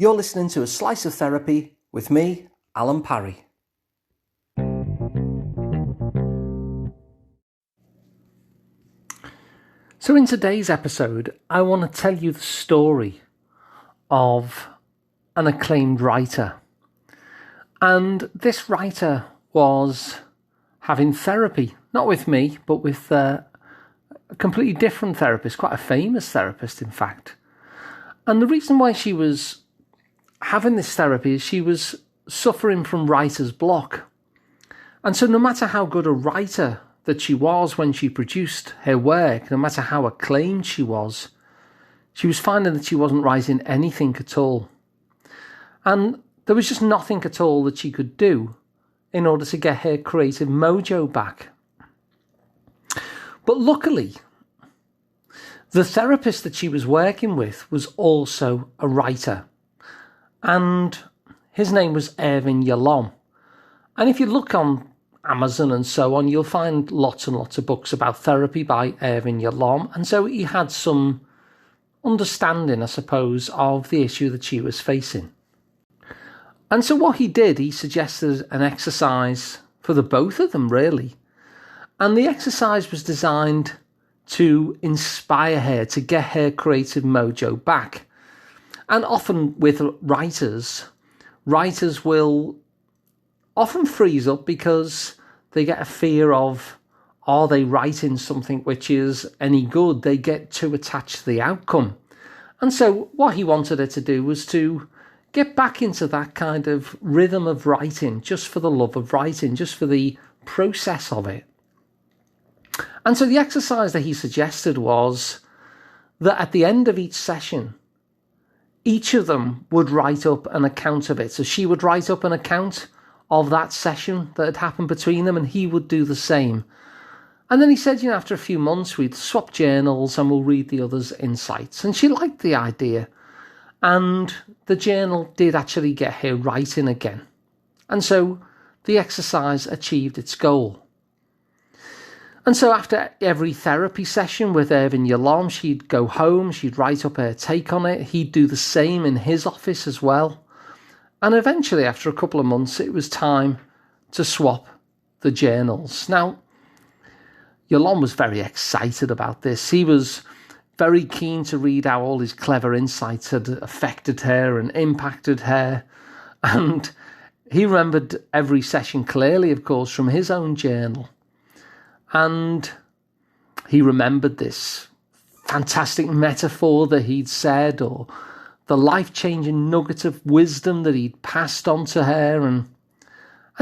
You're listening to A Slice of Therapy with me, Alun Parry. So in today's episode, I want to tell you the story of an acclaimed writer. And this writer was having therapy, not with me, but with a completely different therapist, quite a famous therapist, in fact. And the reason why she was having this therapy is she was suffering from writer's block. And so no matter how good a writer that she was when she produced her work, no matter how acclaimed she was finding that she wasn't writing anything at all. And there was just nothing at all that she could do in order to get her creative mojo back. But luckily, the therapist that she was working with was also a writer. And his name was Irvin Yalom. And if you look on Amazon and so on, you'll find lots and lots of books about therapy by Irvin Yalom. And so he had some understanding, I suppose, of the issue that she was facing. And so what he did, he suggested an exercise for the both of them, really. And the exercise was designed to inspire her, to get her creative mojo back. And often with writers will often freeze up because they get a fear of, are they writing something which is any good? They get too attached to the outcome. And so what he wanted her to do was to get back into that kind of rhythm of writing, just for the love of writing, just for the process of it. And so the exercise that he suggested was that at the end of each session, each of them would write up an account of it. So she would write up an account of that session that had happened between them, and he would do the same. And then he said, after a few months, we'd swap journals and we'll read the other's insights. And she liked the idea. And the journal did actually get her writing again. And so the exercise achieved its goal. And so after every therapy session with Irvin Yalom, she'd go home, she'd write up her take on it. He'd do the same in his office as well. And eventually, after a couple of months, it was time to swap the journals. Now, Yalom was very excited about this. He was very keen to read how all his clever insights had affected her and impacted her. And he remembered every session clearly, of course, from his own journal. And he remembered this fantastic metaphor that he'd said, or the life-changing nugget of wisdom that he'd passed on to her. And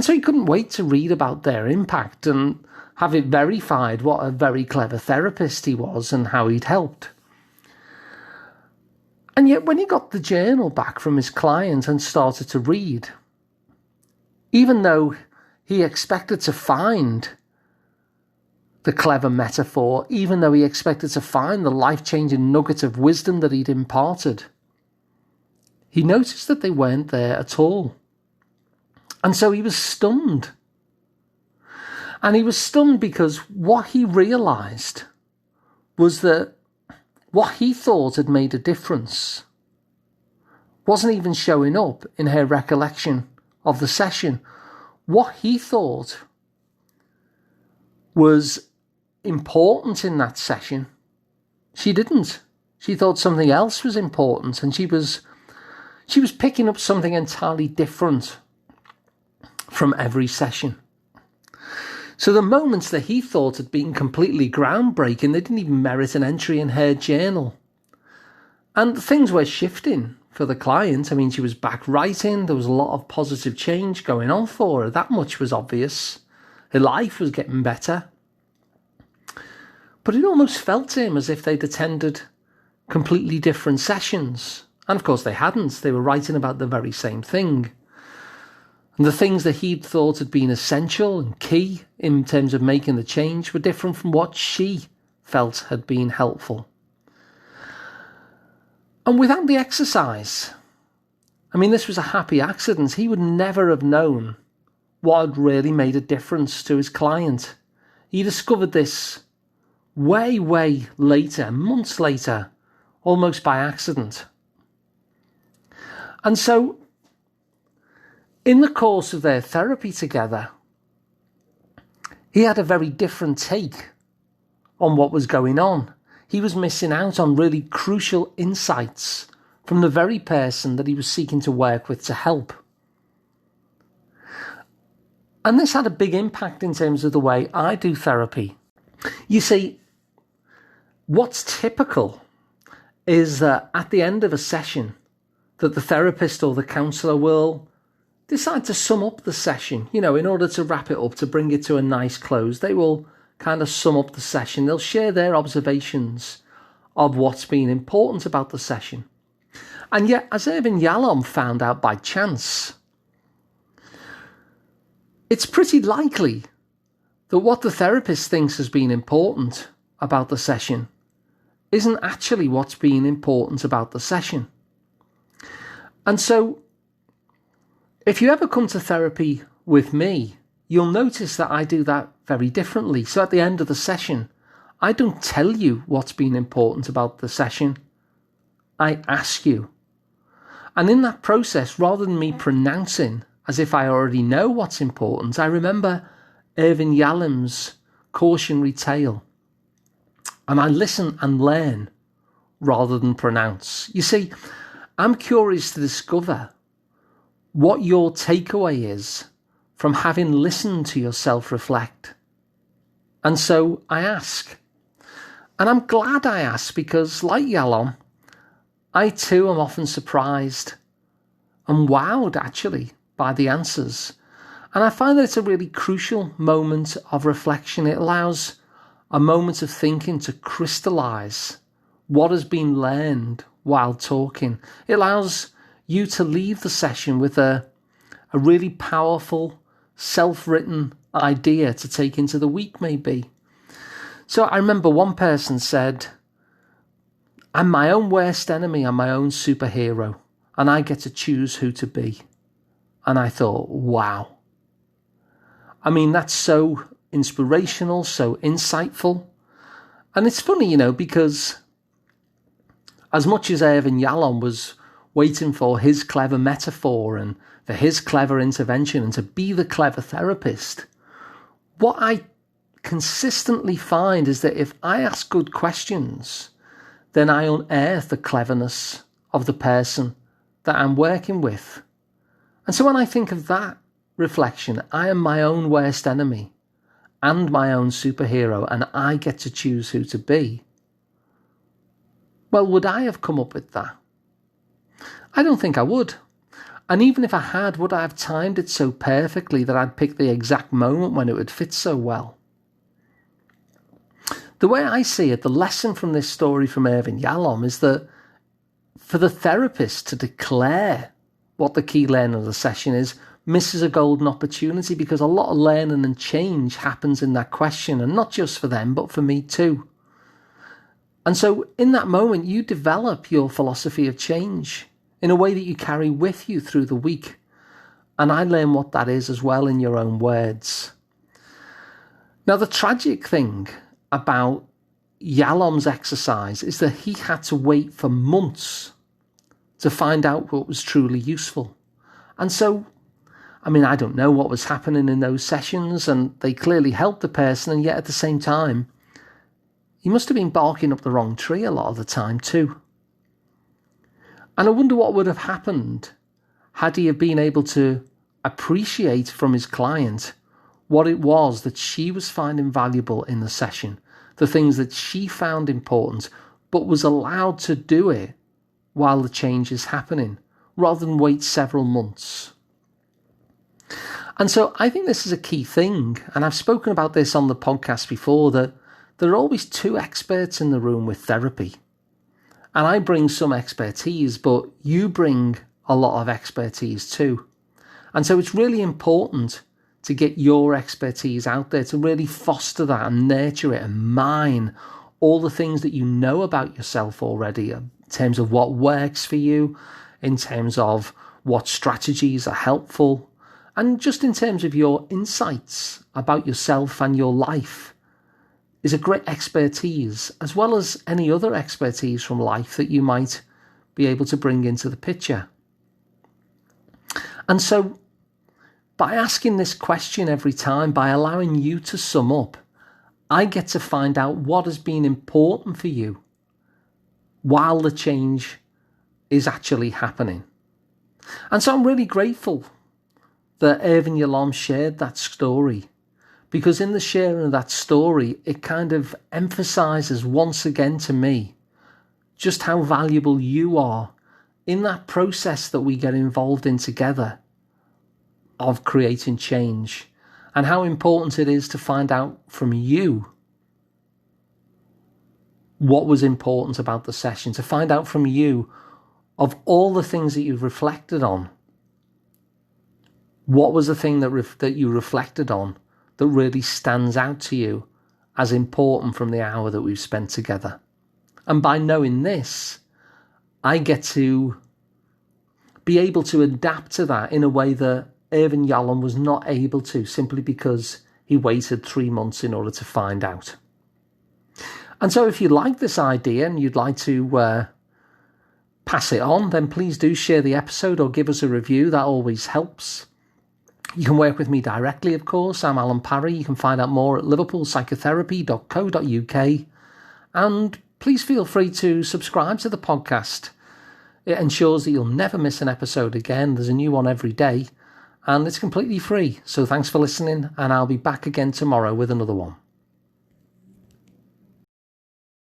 so he couldn't wait to read about their impact and have it verified what a very clever therapist he was and how he'd helped. And yet when he got the journal back from his client and started to read, even though he expected to find the clever metaphor, even though he expected to find the life-changing nugget of wisdom that he'd imparted, he noticed that they weren't there at all. And so he was stunned. And he was stunned because what he realised was that what he thought had made a difference wasn't even showing up in her recollection of the session. What he thought was important in that session, she didn't. She thought something else was important, and she was picking up something entirely different from every session. So the moments that he thought had been completely groundbreaking, they didn't even merit an entry in her journal. And things were shifting for the client. I mean, she was back writing. There was a lot of positive change going on for her. That much was obvious. Her life was getting better. But it almost felt to him as if they'd attended completely different sessions. And of course they hadn't. They were writing about the very same thing. And the things that he'd thought had been essential and key in terms of making the change were different from what she felt had been helpful. And without the exercise, I mean, this was a happy accident. He would never have known what had really made a difference to his client. He discovered this way, way later, months later, almost by accident. And so, in the course of their therapy together, he had a very different take on what was going on. He was missing out on really crucial insights from the very person that he was seeking to work with to help. And this had a big impact in terms of the way I do therapy. You see, what's typical is that at the end of a session, that the therapist or the counsellor will decide to sum up the session, in order to wrap it up, to bring it to a nice close. They will kind of sum up the session. They'll share their observations of what's been important about the session. And yet, as Irvin Yalom found out by chance, it's pretty likely that what the therapist thinks has been important about the session isn't actually what's been important about the session. And so, if you ever come to therapy with me, you'll notice that I do that very differently. So at the end of the session, I don't tell you what's been important about the session. I ask you. And in that process, rather than me pronouncing as if I already know what's important, I remember Irvin Yalom's cautionary tale. And I listen and learn rather than pronounce. You see, I'm curious to discover what your takeaway is from having listened to yourself reflect. And so I ask. And I'm glad I ask because, like Yalom, I too am often surprised and wowed, actually, by the answers. And I find that it's a really crucial moment of reflection. It allows a moment of thinking to crystallise what has been learned while talking. It allows you to leave the session with a really powerful, self-written idea to take into the week, maybe. So I remember one person said, I'm my own worst enemy, I'm my own superhero, and I get to choose who to be. And I thought, wow. I mean, that's so inspirational, so insightful. And it's funny, because as much as Irvin Yalom was waiting for his clever metaphor and for his clever intervention and to be the clever therapist, what I consistently find is that if I ask good questions, then I unearth the cleverness of the person that I'm working with. And so when I think of that reflection, I am my own worst enemy and my own superhero, and I get to choose who to be. Well, would I have come up with that? I don't think I would. And even if I had, would I have timed it so perfectly that I'd pick the exact moment when it would fit so well? The way I see it, the lesson from this story from Irvin Yalom is that for the therapist to declare what the key learning of the session is misses a golden opportunity, because a lot of learning and change happens in that question, and not just for them, but for me too. And so in that moment, you develop your philosophy of change in a way that you carry with you through the week. And I learn what that is as well in your own words. Now, the tragic thing about Yalom's exercise is that he had to wait for months to find out what was truly useful. And so, I don't know what was happening in those sessions, and they clearly helped the person, and yet at the same time, he must have been barking up the wrong tree a lot of the time too. And I wonder what would have happened had he have been able to appreciate from his client what it was that she was finding valuable in the session, the things that she found important, but was allowed to do it while the change is happening, rather than wait several months. And so I think this is a key thing, and I've spoken about this on the podcast before, that there are always two experts in the room with therapy. And I bring some expertise, but you bring a lot of expertise too. And so it's really important to get your expertise out there, to really foster that and nurture it and mine all the things that you know about yourself already, in terms of what works for you, in terms of what strategies are helpful, and just in terms of your insights about yourself and your life, is a great expertise, as well as any other expertise from life that you might be able to bring into the picture. And so by asking this question every time, by allowing you to sum up, I get to find out what has been important for you while the change is actually happening. And so I'm really grateful that Irvin Yalom shared that story, because in the sharing of that story, it kind of emphasizes once again to me just how valuable you are in that process that we get involved in together of creating change, and how important it is to find out from you what was important about the session, to find out from you of all the things that you've reflected on, what was the thing that you reflected on that really stands out to you as important from the hour that we've spent together. And by knowing this, I get to be able to adapt to that in a way that Irvin Yalom was not able to, simply because he waited 3 months in order to find out. And so if you like this idea and you'd like to pass it on, then please do share the episode or give us a review. That always helps. You can work with me directly, of course. I'm Alun Parry. You can find out more at liverpoolpsychotherapy.co.uk. And please feel free to subscribe to the podcast. It ensures that you'll never miss an episode again. There's a new one every day, and it's completely free. So thanks for listening, and I'll be back again tomorrow with another one.